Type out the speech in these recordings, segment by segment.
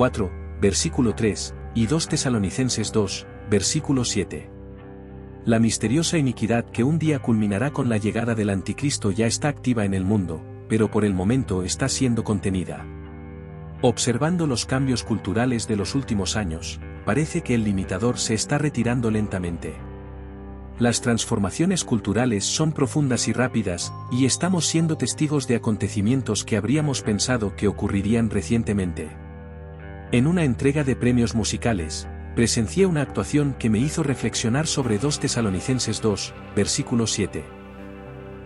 4, versículo 3, y 2 Tesalonicenses 2, versículo 7. La misteriosa iniquidad que un día culminará con la llegada del anticristo ya está activa en el mundo, pero por el momento está siendo contenida. Observando los cambios culturales de los últimos años, parece que el limitador se está retirando lentamente. Las transformaciones culturales son profundas y rápidas, y estamos siendo testigos de acontecimientos que habríamos pensado que ocurrirían recientemente. En una entrega de premios musicales, presencié una actuación que me hizo reflexionar sobre 2 Tesalonicenses 2, versículo 7.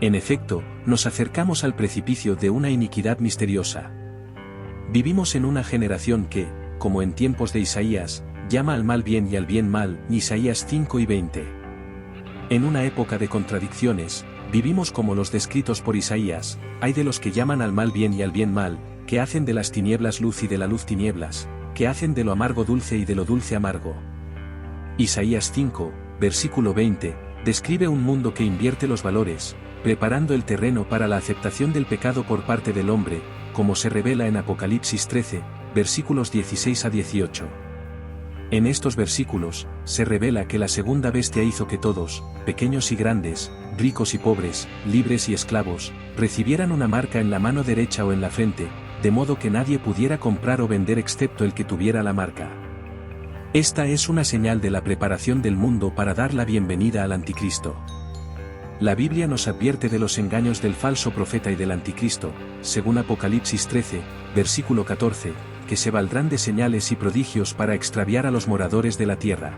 En efecto, nos acercamos al precipicio de una iniquidad misteriosa. Vivimos en una generación que, como en tiempos de Isaías, llama al mal bien y al bien mal, Isaías 5 y 20. En una época de contradicciones, vivimos como los descritos por Isaías, hay de los que llaman al mal bien y al bien mal, que hacen de las tinieblas luz y de la luz tinieblas, que hacen de lo amargo dulce y de lo dulce amargo. Isaías 5, versículo 20, describe un mundo que invierte los valores, preparando el terreno para la aceptación del pecado por parte del hombre, como se revela en Apocalipsis 13, versículos 16 a 18. En estos versículos, se revela que la segunda bestia hizo que todos, pequeños y grandes, ricos y pobres, libres y esclavos, recibieran una marca en la mano derecha o en la frente, de modo que nadie pudiera comprar o vender excepto el que tuviera la marca. Esta es una señal de la preparación del mundo para dar la bienvenida al anticristo. La Biblia nos advierte de los engaños del falso profeta y del anticristo, según Apocalipsis 13, versículo 14, que se valdrán de señales y prodigios para extraviar a los moradores de la tierra.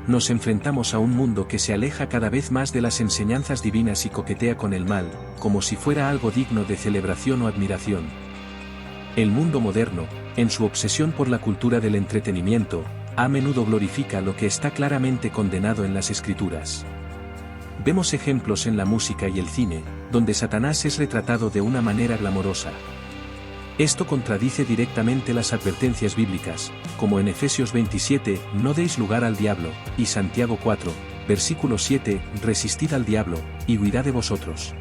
Nos enfrentamos a un mundo que se aleja cada vez más de las enseñanzas divinas y coquetea con el mal, como si fuera algo digno de celebración o admiración. El mundo moderno, en su obsesión por la cultura del entretenimiento, a menudo glorifica lo que está claramente condenado en las Escrituras. Vemos ejemplos en la música y el cine, donde Satanás es retratado de una manera glamorosa. Esto contradice directamente las advertencias bíblicas, como en Efesios 27, no deis lugar al diablo, y Santiago 4, versículo 7, resistid al diablo, y huirá de vosotros.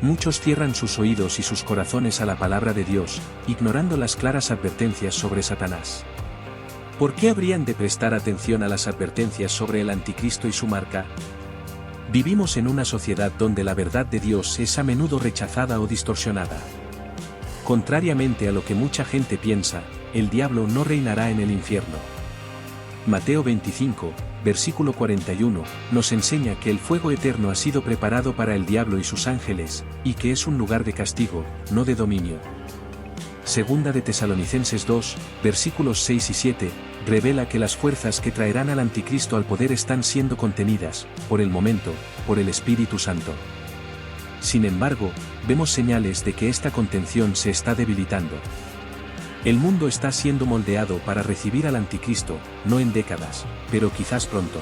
Muchos cierran sus oídos y sus corazones a la palabra de Dios, ignorando las claras advertencias sobre Satanás. ¿Por qué habrían de prestar atención a las advertencias sobre el anticristo y su marca? Vivimos en una sociedad donde la verdad de Dios es a menudo rechazada o distorsionada. Contrariamente a lo que mucha gente piensa, el diablo no reinará en el infierno. Mateo 25, versículo 41, nos enseña que el fuego eterno ha sido preparado para el diablo y sus ángeles, y que es un lugar de castigo, no de dominio. Segunda de Tesalonicenses 2, versículos 6 y 7, revela que las fuerzas que traerán al anticristo al poder están siendo contenidas, por el momento, por el Espíritu Santo. Sin embargo, vemos señales de que esta contención se está debilitando. El mundo está siendo moldeado para recibir al anticristo, no en décadas, pero quizás pronto.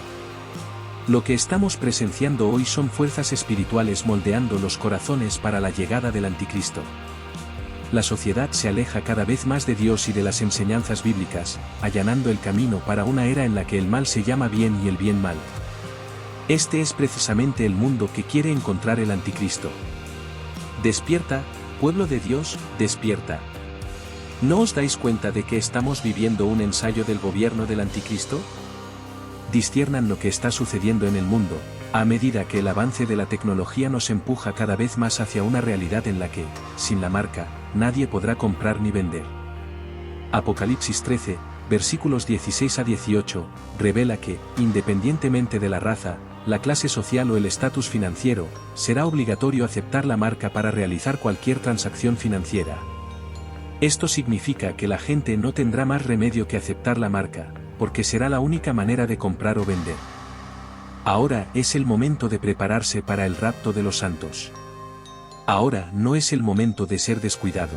Lo que estamos presenciando hoy son fuerzas espirituales moldeando los corazones para la llegada del anticristo. La sociedad se aleja cada vez más de Dios y de las enseñanzas bíblicas, allanando el camino para una era en la que el mal se llama bien y el bien mal. Este es precisamente el mundo que quiere encontrar el anticristo. Despierta, pueblo de Dios, despierta. ¿No os dais cuenta de que estamos viviendo un ensayo del gobierno del anticristo? Disciernan lo que está sucediendo en el mundo, a medida que el avance de la tecnología nos empuja cada vez más hacia una realidad en la que, sin la marca, nadie podrá comprar ni vender. Apocalipsis 13, versículos 16 a 18, revela que, independientemente de la raza, la clase social o el estatus financiero, será obligatorio aceptar la marca para realizar cualquier transacción financiera. Esto significa que la gente no tendrá más remedio que aceptar la marca, porque será la única manera de comprar o vender. Ahora es el momento de prepararse para el rapto de los santos. Ahora no es el momento de ser descuidado.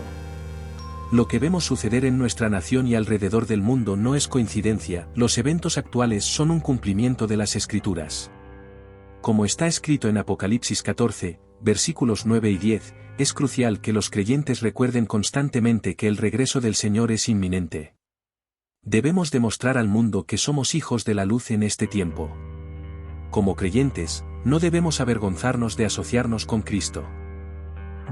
Lo que vemos suceder en nuestra nación y alrededor del mundo no es coincidencia, los eventos actuales son un cumplimiento de las Escrituras. Como está escrito en Apocalipsis 14, versículos 9 y 10, es crucial que los creyentes recuerden constantemente que el regreso del Señor es inminente. Debemos demostrar al mundo que somos hijos de la luz en este tiempo. Como creyentes, no debemos avergonzarnos de asociarnos con Cristo.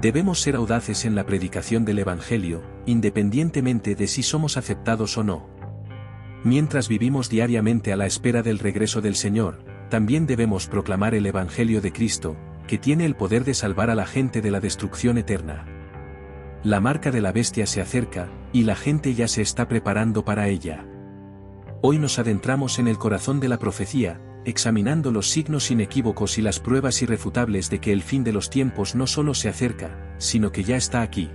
Debemos ser audaces en la predicación del Evangelio, independientemente de si somos aceptados o no. Mientras vivimos diariamente a la espera del regreso del Señor, también debemos proclamar el Evangelio de Cristo, que tiene el poder de salvar a la gente de la destrucción eterna. La marca de la bestia se acerca, y la gente ya se está preparando para ella. Hoy nos adentramos en el corazón de la profecía, examinando los signos inequívocos y las pruebas irrefutables de que el fin de los tiempos no solo se acerca, sino que ya está aquí.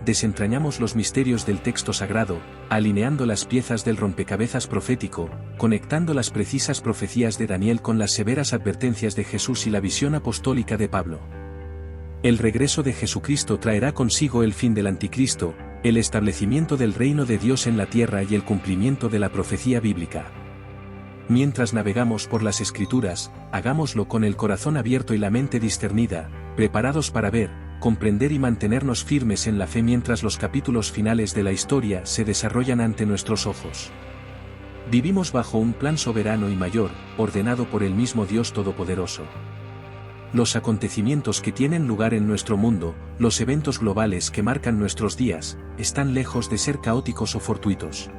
Desentrañamos los misterios del texto sagrado, alineando las piezas del rompecabezas profético, conectando las precisas profecías de Daniel con las severas advertencias de Jesús y la visión apostólica de Pablo. El regreso de Jesucristo traerá consigo el fin del anticristo, el establecimiento del reino de Dios en la tierra y el cumplimiento de la profecía bíblica. Mientras navegamos por las Escrituras, hagámoslo con el corazón abierto y la mente discernida, preparados para ver, comprender y mantenernos firmes en la fe mientras los capítulos finales de la historia se desarrollan ante nuestros ojos. Vivimos bajo un plan soberano y mayor, ordenado por el mismo Dios Todopoderoso. Los acontecimientos que tienen lugar en nuestro mundo, los eventos globales que marcan nuestros días, están lejos de ser caóticos o fortuitos.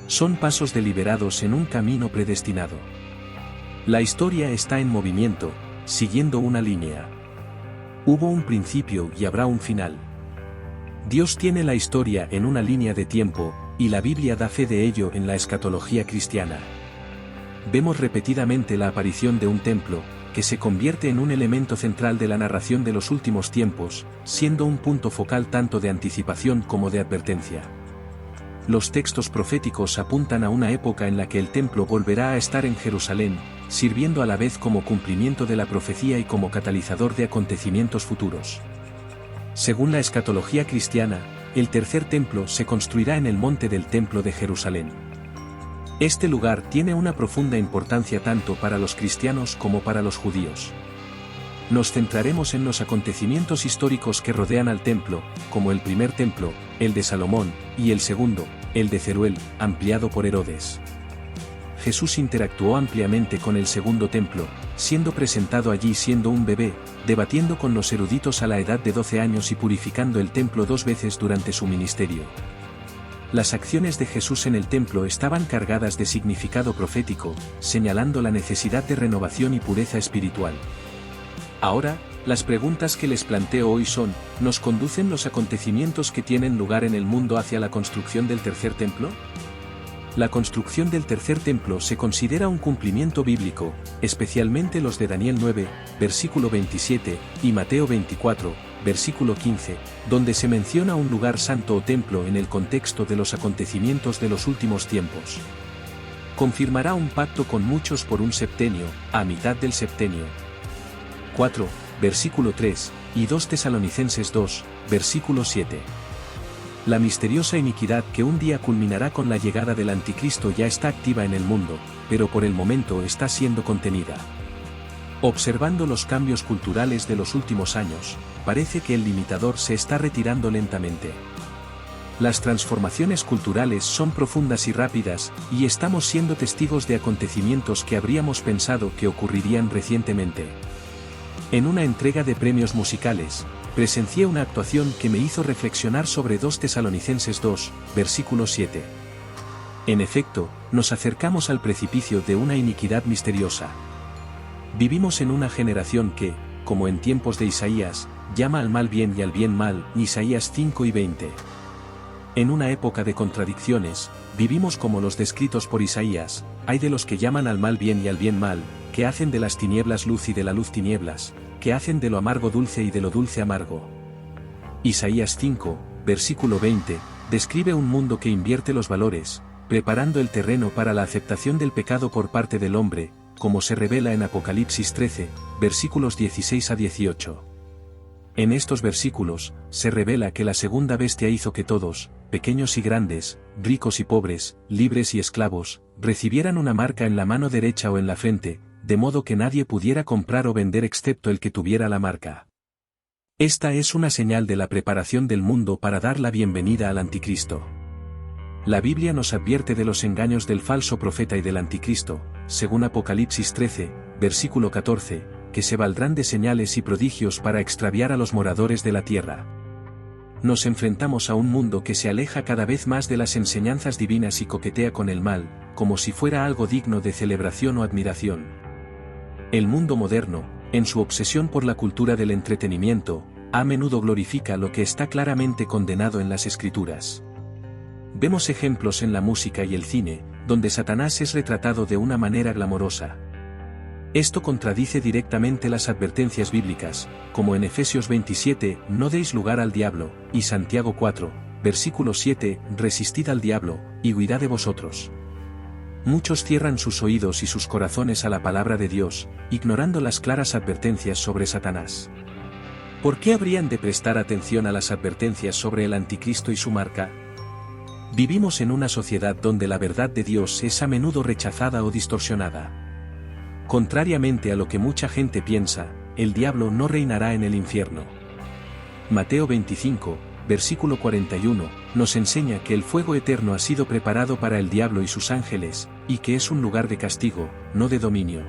Son pasos deliberados en un camino predestinado. La historia está en movimiento, siguiendo una línea. Hubo un principio y habrá un final. Dios tiene la historia en una línea de tiempo, y la Biblia da fe de ello en la escatología cristiana. Vemos repetidamente la aparición de un templo, que se convierte en un elemento central de la narración de los últimos tiempos, siendo un punto focal tanto de anticipación como de advertencia. Los textos proféticos apuntan a una época en la que el templo volverá a estar en Jerusalén, sirviendo a la vez como cumplimiento de la profecía y como catalizador de acontecimientos futuros. Según la escatología cristiana, el tercer templo se construirá en el monte del Templo de Jerusalén. Este lugar tiene una profunda importancia tanto para los cristianos como para los judíos. Nos centraremos en los acontecimientos históricos que rodean al templo, como el primer templo, el de Salomón, y el segundo, el de Zeruel, ampliado por Herodes. Jesús interactuó ampliamente con el segundo templo, siendo presentado allí siendo un bebé, debatiendo con los eruditos a la edad de 12 años y purificando el templo 2 veces durante su ministerio. Las acciones de Jesús en el templo estaban cargadas de significado profético, señalando la necesidad de renovación y pureza espiritual. Ahora, las preguntas que les planteo hoy son, ¿nos conducen los acontecimientos que tienen lugar en el mundo hacia la construcción del tercer templo? La construcción del tercer templo se considera un cumplimiento bíblico, especialmente los de Daniel 9, versículo 27, y Mateo 24, versículo 15, donde se menciona un lugar santo o templo en el contexto de los acontecimientos de los últimos tiempos. Confirmará un pacto con muchos por un septenio, a mitad del septenio. 4, versículo 3, y 2 Tesalonicenses 2, versículo 7. La misteriosa iniquidad que un día culminará con la llegada del anticristo ya está activa en el mundo, pero por el momento está siendo contenida. Observando los cambios culturales de los últimos años, parece que el limitador se está retirando lentamente. Las transformaciones culturales son profundas y rápidas, y estamos siendo testigos de acontecimientos que habríamos pensado que ocurrirían recientemente. En una entrega de premios musicales, presencié una actuación que me hizo reflexionar sobre 2 Tesalonicenses 2, versículo 7. En efecto, nos acercamos al precipicio de una iniquidad misteriosa. Vivimos en una generación que, como en tiempos de Isaías, llama al mal bien y al bien mal, Isaías 5 y 20. En una época de contradicciones, vivimos como los descritos por Isaías, hay de los que llaman al mal bien y al bien mal, que hacen de las tinieblas luz y de la luz tinieblas, que hacen de lo amargo dulce y de lo dulce amargo. Isaías 5, versículo 20, describe un mundo que invierte los valores, preparando el terreno para la aceptación del pecado por parte del hombre, como se revela en Apocalipsis 13, versículos 16 a 18. En estos versículos, se revela que la segunda bestia hizo que todos, pequeños y grandes, ricos y pobres, libres y esclavos, recibieran una marca en la mano derecha o en la frente, de modo que nadie pudiera comprar o vender excepto el que tuviera la marca. Esta es una señal de la preparación del mundo para dar la bienvenida al anticristo. La Biblia nos advierte de los engaños del falso profeta y del anticristo, según Apocalipsis 13, versículo 14, que se valdrán de señales y prodigios para extraviar a los moradores de la tierra. Nos enfrentamos a un mundo que se aleja cada vez más de las enseñanzas divinas y coquetea con el mal, como si fuera algo digno de celebración o admiración. El mundo moderno, en su obsesión por la cultura del entretenimiento, a menudo glorifica lo que está claramente condenado en las Escrituras. Vemos ejemplos en la música y el cine, donde Satanás es retratado de una manera glamorosa. Esto contradice directamente las advertencias bíblicas, como en Efesios 27, no deis lugar al diablo, y Santiago 4, versículo 7, resistid al diablo, y huirá de vosotros. Muchos cierran sus oídos y sus corazones a la palabra de Dios, ignorando las claras advertencias sobre Satanás. ¿Por qué habrían de prestar atención a las advertencias sobre el anticristo y su marca? Vivimos en una sociedad donde la verdad de Dios es a menudo rechazada o distorsionada. Contrariamente a lo que mucha gente piensa, el diablo no reinará en el infierno. Mateo 25, versículo 41, nos enseña que el fuego eterno ha sido preparado para el diablo y sus ángeles, y que es un lugar de castigo, no de dominio.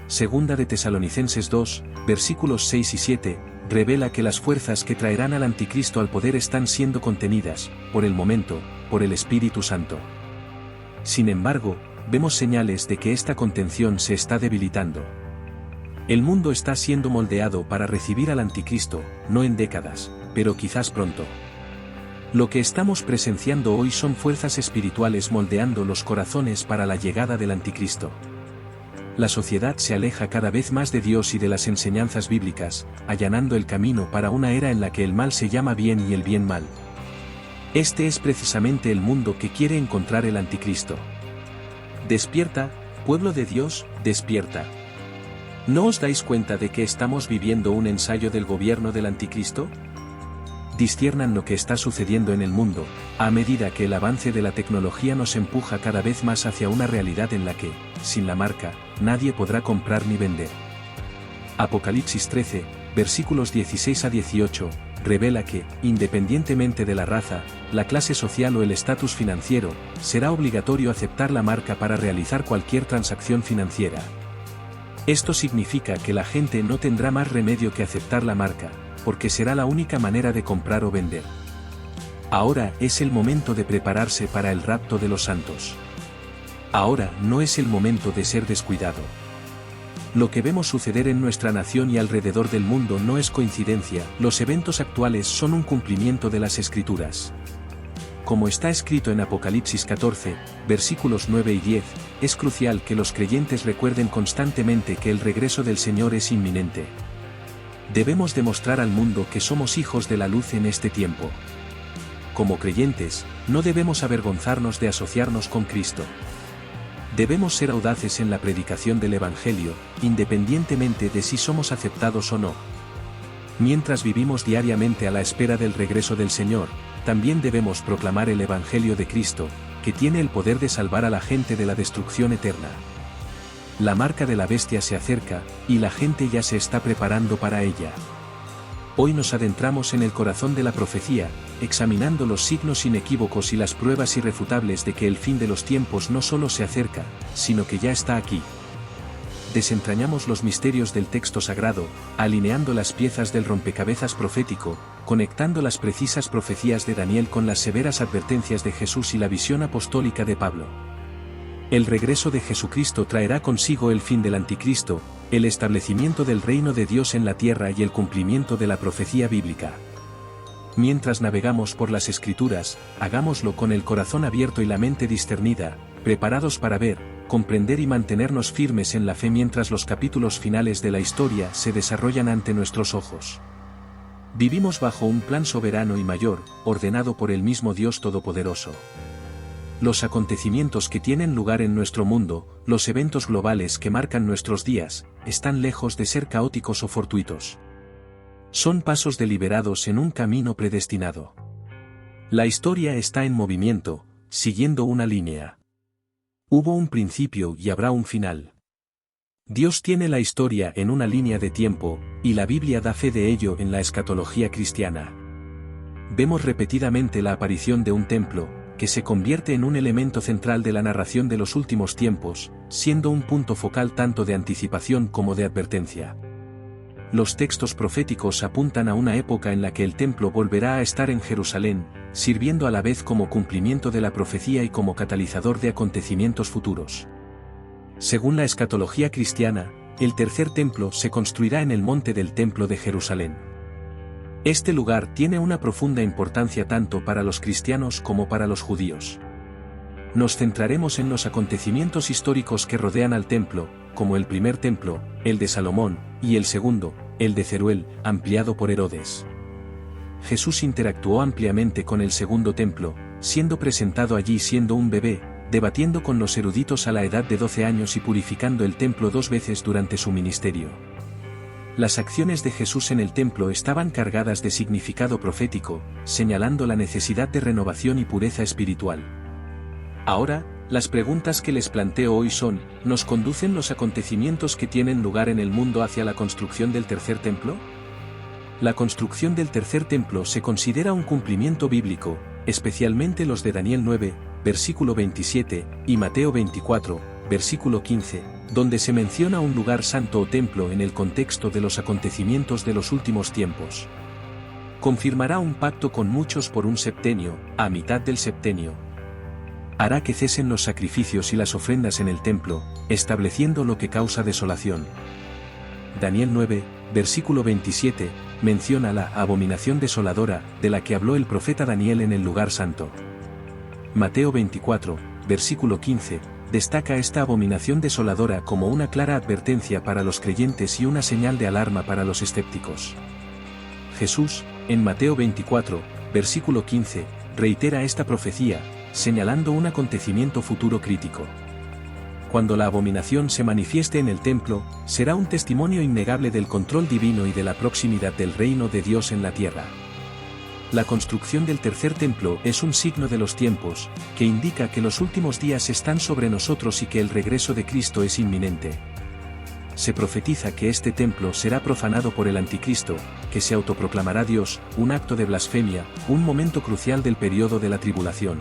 Segunda de Tesalonicenses 2, versículos 6 y 7, revela que las fuerzas que traerán al anticristo al poder están siendo contenidas, por el momento, por el Espíritu Santo. Sin embargo, vemos señales de que esta contención se está debilitando. El mundo está siendo moldeado para recibir al anticristo, no en décadas, pero quizás pronto. Lo que estamos presenciando hoy son fuerzas espirituales moldeando los corazones para la llegada del anticristo. La sociedad se aleja cada vez más de Dios y de las enseñanzas bíblicas, allanando el camino para una era en la que el mal se llama bien y el bien mal. Este es precisamente el mundo que quiere encontrar el anticristo. Despierta, pueblo de Dios, despierta. ¿No os dais cuenta de que estamos viviendo un ensayo del gobierno del anticristo? Disciernan lo que está sucediendo en el mundo, a medida que el avance de la tecnología nos empuja cada vez más hacia una realidad en la que, sin la marca, nadie podrá comprar ni vender. Apocalipsis 13, versículos 16 a 18, revela que, independientemente de la raza, la clase social o el estatus financiero, será obligatorio aceptar la marca para realizar cualquier transacción financiera. Esto significa que la gente no tendrá más remedio que aceptar la marca, porque será la única manera de comprar o vender. Ahora es el momento de prepararse para el rapto de los santos. Ahora no es el momento de ser descuidado. Lo que vemos suceder en nuestra nación y alrededor del mundo no es coincidencia, los eventos actuales son un cumplimiento de las Escrituras. Como está escrito en Apocalipsis 14, versículos 9 y 10, es crucial que los creyentes recuerden constantemente que el regreso del Señor es inminente. Debemos demostrar al mundo que somos hijos de la luz en este tiempo. Como creyentes, no debemos avergonzarnos de asociarnos con Cristo. Debemos ser audaces en la predicación del Evangelio, independientemente de si somos aceptados o no. Mientras vivimos diariamente a la espera del regreso del Señor, también debemos proclamar el Evangelio de Cristo, que tiene el poder de salvar a la gente de la destrucción eterna. La marca de la bestia se acerca, y la gente ya se está preparando para ella. Hoy nos adentramos en el corazón de la profecía, examinando los signos inequívocos y las pruebas irrefutables de que el fin de los tiempos no solo se acerca, sino que ya está aquí. Desentrañamos los misterios del texto sagrado, alineando las piezas del rompecabezas profético, conectando las precisas profecías de Daniel con las severas advertencias de Jesús y la visión apostólica de Pablo. El regreso de Jesucristo traerá consigo el fin del anticristo, el establecimiento del reino de Dios en la tierra y el cumplimiento de la profecía bíblica. Mientras navegamos por las Escrituras, hagámoslo con el corazón abierto y la mente discernida, preparados para ver, comprender y mantenernos firmes en la fe mientras los capítulos finales de la historia se desarrollan ante nuestros ojos. Vivimos bajo un plan soberano y mayor, ordenado por el mismo Dios Todopoderoso. Los acontecimientos que tienen lugar en nuestro mundo, los eventos globales que marcan nuestros días, están lejos de ser caóticos o fortuitos. Son pasos deliberados en un camino predestinado. La historia está en movimiento, siguiendo una línea. Hubo un principio y habrá un final. Dios tiene la historia en una línea de tiempo, y la Biblia da fe de ello en la escatología cristiana. Vemos repetidamente la aparición de un templo, que se convierte en un elemento central de la narración de los últimos tiempos, siendo un punto focal tanto de anticipación como de advertencia. Los textos proféticos apuntan a una época en la que el templo volverá a estar en Jerusalén, sirviendo a la vez como cumplimiento de la profecía y como catalizador de acontecimientos futuros. Según la escatología cristiana, el tercer templo se construirá en el monte del Templo de Jerusalén. Este lugar tiene una profunda importancia tanto para los cristianos como para los judíos. Nos centraremos en los acontecimientos históricos que rodean al templo, como el primer templo, el de Salomón, y el segundo, el de Zeruel, ampliado por Herodes. Jesús interactuó ampliamente con el segundo templo, siendo presentado allí siendo un bebé, debatiendo con los eruditos a la edad de 12 años y purificando el templo 2 veces durante su ministerio. Las acciones de Jesús en el templo estaban cargadas de significado profético, señalando la necesidad de renovación y pureza espiritual. Ahora, las preguntas que les planteo hoy son, ¿nos conducen los acontecimientos que tienen lugar en el mundo hacia la construcción del tercer templo? La construcción del tercer templo se considera un cumplimiento bíblico, especialmente los de Daniel 9, versículo 27, y Mateo 24, versículo 15, donde se menciona un lugar santo o templo en el contexto de los acontecimientos de los últimos tiempos. Confirmará un pacto con muchos por un septenio, a mitad del septenio. Hará que cesen los sacrificios y las ofrendas en el templo, estableciendo lo que causa desolación. Daniel 9, versículo 27, menciona la abominación desoladora, de la que habló el profeta Daniel en el lugar santo. Mateo 24, versículo 15, destaca esta abominación desoladora como una clara advertencia para los creyentes y una señal de alarma para los escépticos. Jesús, en Mateo 24, versículo 15, reitera esta profecía, señalando un acontecimiento futuro crítico. Cuando la abominación se manifieste en el templo, será un testimonio innegable del control divino y de la proximidad del reino de Dios en la tierra. La construcción del tercer templo es un signo de los tiempos, que indica que los últimos días están sobre nosotros y que el regreso de Cristo es inminente. Se profetiza que este templo será profanado por el anticristo, que se autoproclamará Dios, un acto de blasfemia, un momento crucial del periodo de la tribulación.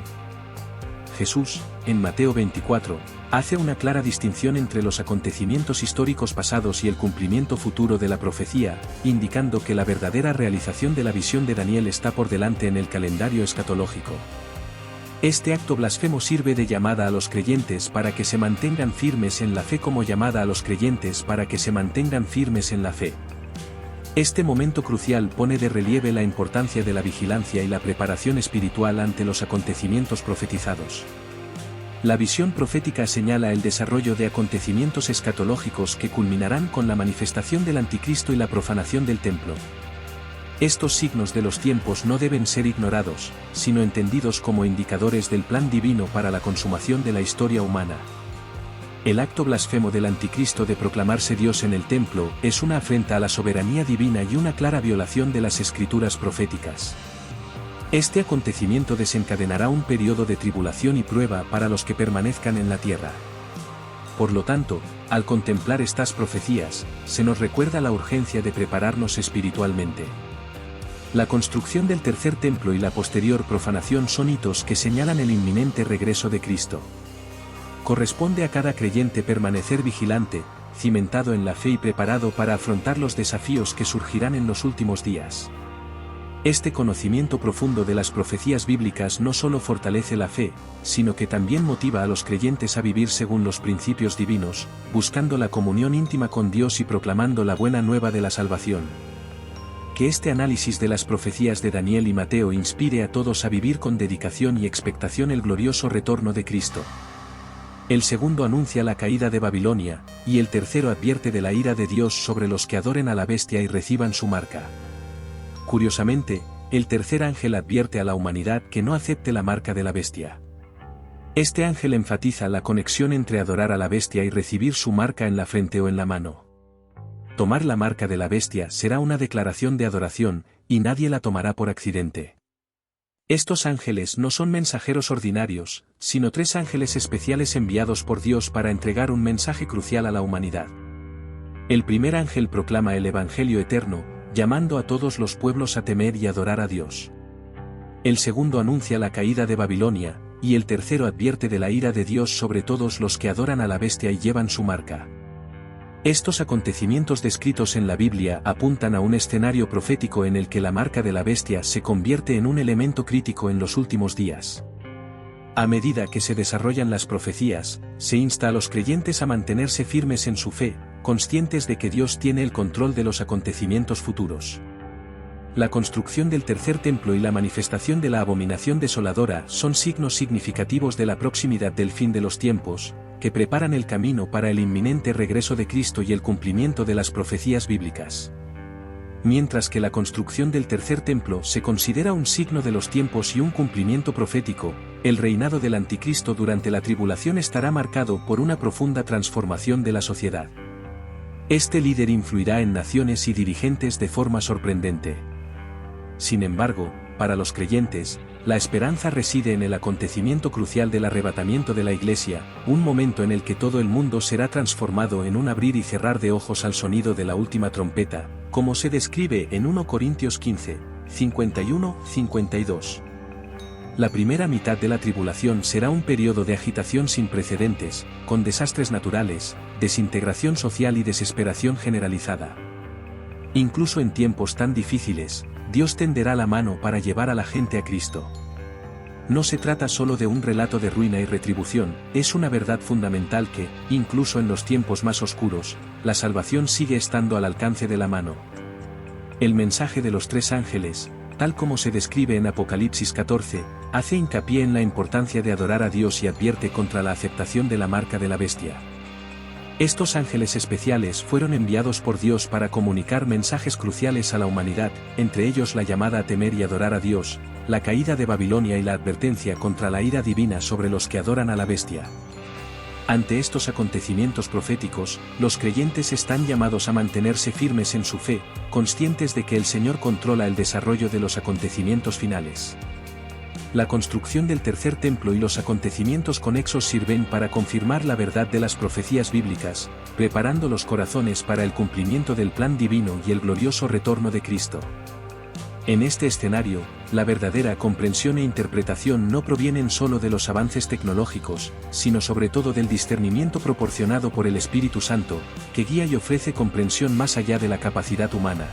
Jesús, en Mateo 24, hace una clara distinción entre los acontecimientos históricos pasados y el cumplimiento futuro de la profecía, indicando que la verdadera realización de la visión de Daniel está por delante en el calendario escatológico. Este acto blasfemo sirve de llamada a los creyentes para que se mantengan firmes en la fe como llamada a los creyentes para que se mantengan firmes en la fe. Este momento crucial pone de relieve la importancia de la vigilancia y la preparación espiritual ante los acontecimientos profetizados. La visión profética señala el desarrollo de acontecimientos escatológicos que culminarán con la manifestación del anticristo y la profanación del templo. Estos signos de los tiempos no deben ser ignorados, sino entendidos como indicadores del plan divino para la consumación de la historia humana. El acto blasfemo del anticristo de proclamarse Dios en el templo es una afrenta a la soberanía divina y una clara violación de las escrituras proféticas. Este acontecimiento desencadenará un periodo de tribulación y prueba para los que permanezcan en la tierra. Por lo tanto, al contemplar estas profecías, se nos recuerda la urgencia de prepararnos espiritualmente. La construcción del tercer templo y la posterior profanación son hitos que señalan el inminente regreso de Cristo. Corresponde a cada creyente permanecer vigilante, cimentado en la fe y preparado para afrontar los desafíos que surgirán en los últimos días. Este conocimiento profundo de las profecías bíblicas no solo fortalece la fe, sino que también motiva a los creyentes a vivir según los principios divinos, buscando la comunión íntima con Dios y proclamando la buena nueva de la salvación. Que este análisis de las profecías de Daniel y Mateo inspire a todos a vivir con dedicación y expectación el glorioso retorno de Cristo. El segundo anuncia la caída de Babilonia, y el tercero advierte de la ira de Dios sobre los que adoren a la bestia y reciban su marca. Curiosamente, el tercer ángel advierte a la humanidad que no acepte la marca de la bestia. Este ángel enfatiza la conexión entre adorar a la bestia y recibir su marca en la frente o en la mano. Tomar la marca de la bestia será una declaración de adoración, y nadie la tomará por accidente. Estos ángeles no son mensajeros ordinarios, sino 3 ángeles especiales enviados por Dios para entregar un mensaje crucial a la humanidad. El primer ángel proclama el Evangelio eterno, llamando a todos los pueblos a temer y adorar a Dios. El segundo anuncia la caída de Babilonia, y el tercero advierte de la ira de Dios sobre todos los que adoran a la bestia y llevan su marca. Estos acontecimientos descritos en la Biblia apuntan a un escenario profético en el que la marca de la bestia se convierte en un elemento crítico en los últimos días. A medida que se desarrollan las profecías, se insta a los creyentes a mantenerse firmes en su fe, conscientes de que Dios tiene el control de los acontecimientos futuros. La construcción del tercer templo y la manifestación de la abominación desoladora son signos significativos de la proximidad del fin de los tiempos, que preparan el camino para el inminente regreso de Cristo y el cumplimiento de las profecías bíblicas. Mientras que la construcción del tercer templo se considera un signo de los tiempos y un cumplimiento profético, el reinado del Anticristo durante la tribulación estará marcado por una profunda transformación de la sociedad. Este líder influirá en naciones y dirigentes de forma sorprendente. Sin embargo, para los creyentes, la esperanza reside en el acontecimiento crucial del arrebatamiento de la Iglesia, un momento en el que todo el mundo será transformado en un abrir y cerrar de ojos al sonido de la última trompeta, como se describe en 1 Corintios 15, 51-52. La primera mitad de la tribulación será un periodo de agitación sin precedentes, con desastres naturales, desintegración social y desesperación generalizada. Incluso en tiempos tan difíciles, Dios tenderá la mano para llevar a la gente a Cristo. No se trata solo de un relato de ruina y retribución, es una verdad fundamental que, incluso en los tiempos más oscuros, la salvación sigue estando al alcance de la mano. El mensaje de los tres ángeles, tal como se describe en Apocalipsis 14, hace hincapié en la importancia de adorar a Dios y advierte contra la aceptación de la marca de la bestia. Estos ángeles especiales fueron enviados por Dios para comunicar mensajes cruciales a la humanidad, entre ellos la llamada a temer y adorar a Dios, la caída de Babilonia y la advertencia contra la ira divina sobre los que adoran a la bestia. Ante estos acontecimientos proféticos, los creyentes están llamados a mantenerse firmes en su fe, conscientes de que el Señor controla el desarrollo de los acontecimientos finales. La construcción del tercer templo y los acontecimientos conexos sirven para confirmar la verdad de las profecías bíblicas, preparando los corazones para el cumplimiento del plan divino y el glorioso retorno de Cristo. En este escenario, la verdadera comprensión e interpretación no provienen solo de los avances tecnológicos, sino sobre todo del discernimiento proporcionado por el Espíritu Santo, que guía y ofrece comprensión más allá de la capacidad humana.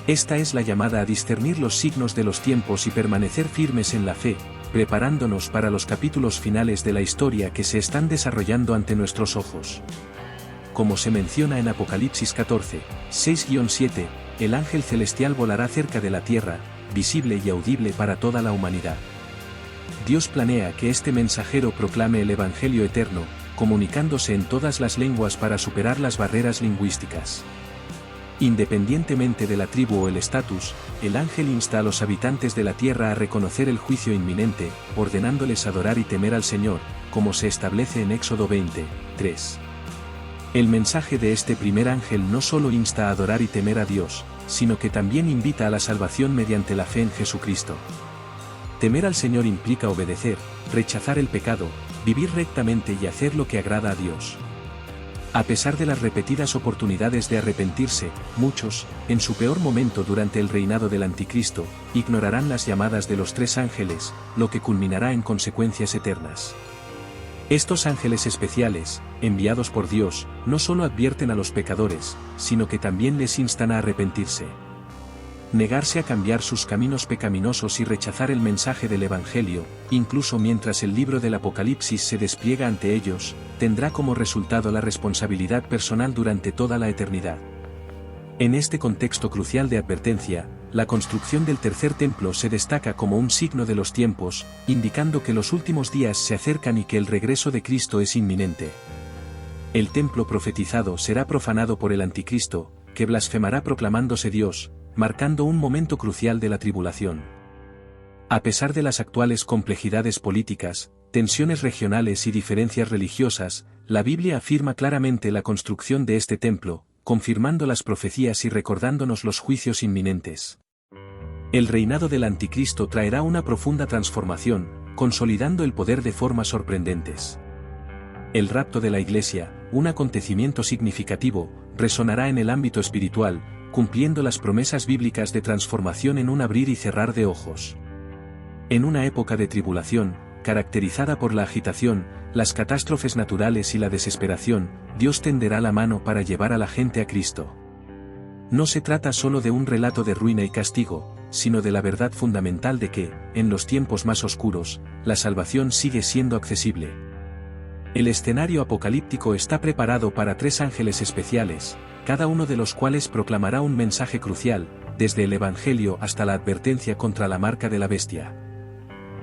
Esta es la llamada a discernir los signos de los tiempos y permanecer firmes en la fe, preparándonos para los capítulos finales de la historia que se están desarrollando ante nuestros ojos. Como se menciona en Apocalipsis 14, 6-7, el ángel celestial volará cerca de la tierra, visible y audible para toda la humanidad. Dios planea que este mensajero proclame el Evangelio eterno, comunicándose en todas las lenguas para superar las barreras lingüísticas. Independientemente de la tribu o el estatus, el ángel insta a los habitantes de la tierra a reconocer el juicio inminente, ordenándoles adorar y temer al Señor, como se establece en Éxodo 20, 3. El mensaje de este primer ángel no solo insta a adorar y temer a Dios, sino que también invita a la salvación mediante la fe en Jesucristo. Temer al Señor implica obedecer, rechazar el pecado, vivir rectamente y hacer lo que agrada a Dios. A pesar de las repetidas oportunidades de arrepentirse, muchos, en su peor momento durante el reinado del Anticristo, ignorarán las llamadas de los tres ángeles, lo que culminará en consecuencias eternas. Estos ángeles especiales, enviados por Dios, no solo advierten a los pecadores, sino que también les instan a arrepentirse. Negarse a cambiar sus caminos pecaminosos y rechazar el mensaje del Evangelio, incluso mientras el libro del Apocalipsis se despliega ante ellos, tendrá como resultado la responsabilidad personal durante toda la eternidad. En este contexto crucial de advertencia, la construcción del tercer templo se destaca como un signo de los tiempos, indicando que los últimos días se acercan y que el regreso de Cristo es inminente. El templo profetizado será profanado por el Anticristo, que blasfemará proclamándose Dios, marcando un momento crucial de la tribulación. A pesar de las actuales complejidades políticas, tensiones regionales y diferencias religiosas, la Biblia afirma claramente la construcción de este templo, confirmando las profecías y recordándonos los juicios inminentes. El reinado del Anticristo traerá una profunda transformación, consolidando el poder de formas sorprendentes. El rapto de la Iglesia, un acontecimiento significativo, resonará en el ámbito espiritual, cumpliendo las promesas bíblicas de transformación en un abrir y cerrar de ojos. En una época de tribulación, caracterizada por la agitación, las catástrofes naturales y la desesperación, Dios tenderá la mano para llevar a la gente a Cristo. No se trata solo de un relato de ruina y castigo, sino de la verdad fundamental de que, en los tiempos más oscuros, la salvación sigue siendo accesible. El escenario apocalíptico está preparado para 3 ángeles especiales, cada uno de los cuales proclamará un mensaje crucial, desde el Evangelio hasta la advertencia contra la marca de la bestia.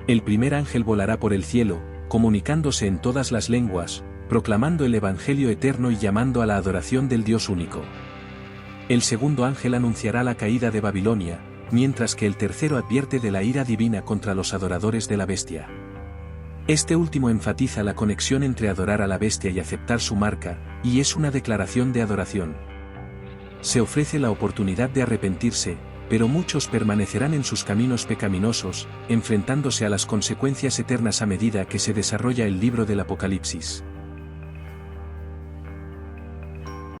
El primer ángel volará por el cielo, comunicándose en todas las lenguas, proclamando el Evangelio eterno y llamando a la adoración del Dios único. El segundo ángel anunciará la caída de Babilonia, mientras que el tercero advierte de la ira divina contra los adoradores de la bestia. Este último enfatiza la conexión entre adorar a la bestia y aceptar su marca, y es una declaración de adoración. Se ofrece la oportunidad de arrepentirse, pero muchos permanecerán en sus caminos pecaminosos, enfrentándose a las consecuencias eternas a medida que se desarrolla el libro del Apocalipsis.